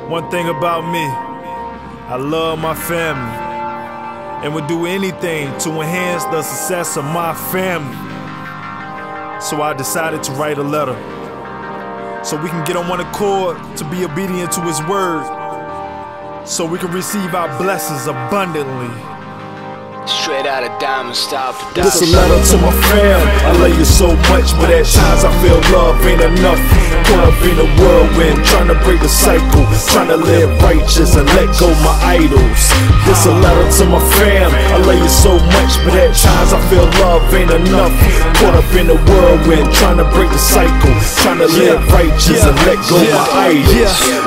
One thing about me, I love my family and would do anything to enhance the success of my family. So I decided to write a letter so we can get on one accord to be obedient to His word, so we can receive our blessings abundantly. Straight out of Diamond Style Production. This a letter to my fam. I love you so much, but at times I feel love ain't enough. Caught up in a whirlwind, trying to break the cycle, trying to live righteous and let go my idols. This a letter to my fam. I love you so much, but at times I feel love ain't enough. Caught up in a whirlwind, trying to break the cycle, trying to live righteous and let go my idols.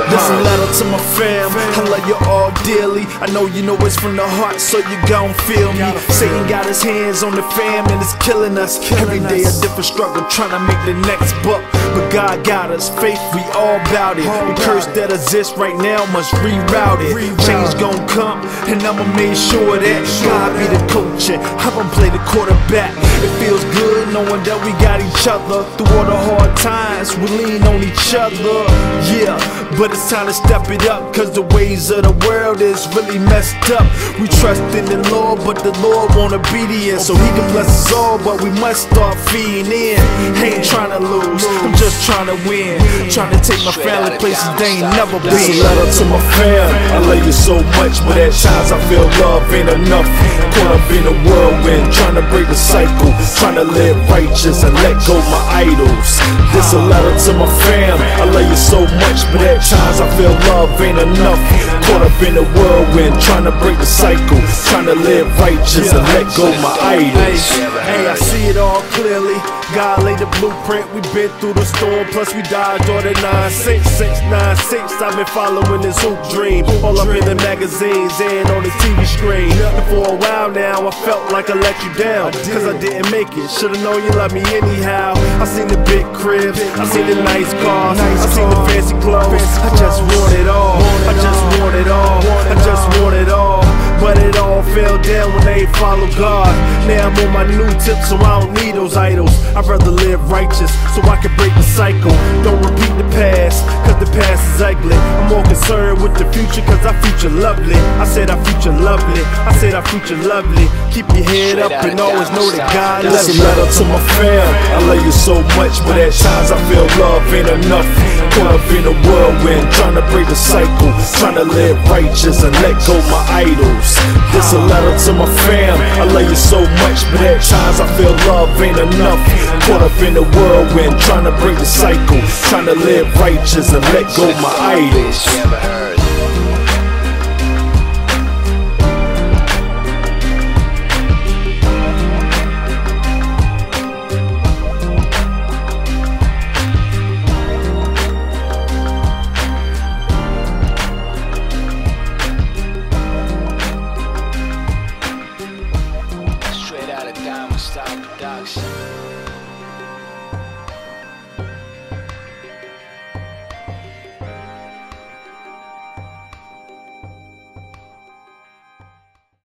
This a letter to my fam. I love you all dearly. I know you know it's from the heart, so you gon' feel me. Satan got his hands on the fam and it's killing us. Every day a different struggle, trying to make the next buck. But God got us, faith, we all bout it. The curse that exists right now must reroute it. Change gon' come, and I'ma make sure that God be the coach and I'ma play the quarterback. It feels good knowing that we got each other. Through all the hard times, we lean on each other. Yeah, but it's time to step it up, cause the ways of the world is really messed up. We trust in the Lord, but the Lord want obedience, so He can bless us all, but we must start feeding in. Ain't trying to lose, I'm just trying to win. Trying to take my family places they ain't never been. This a letter to my fam. I love you so much, but at times I feel love ain't enough. Caught up in a whirlwind, trying to break the cycle, trying to live righteous and let go my idols. This a letter to my fam. I love you so much, but at times I feel love ain't enough. Caught up in a whirlwind, trying to break the cycle, trying to live righteous and let go my idols. Hey, I see it all clearly. God laid the blueprint, we been through the storm, plus we died on the 96696. I've been following this hoop dream, all up in the magazines and on the TV screen. And for a while now, I felt like I let you down, cause I didn't make it. Should've known you loved me anyhow. I seen the big cribs, I seen the nice cars, I seen the fancy clothes. I just want it all, I just want it all, I just want it all. But it all fell down when they follow God. Now I'm on my new tip, so I don't need those idols. I'd rather live righteous, so I can break the cycle. Don't repeat the past, cause the past is ugly. I'm more concerned with the future, cause our future lovely. I said our future lovely, I said our future lovely. Keep your head up and always know that God loves you. This a letter to my fam. I love you so much, but at times I feel love ain't enough. Caught up in a whirlwind, trying to break the cycle, trying to live righteous and let go my idols. This a letter to my fam. I love you so much, but at times I feel love ain't enough. Caught up in the whirlwind, trying to break the cycle, trying to live righteous and let go my idols.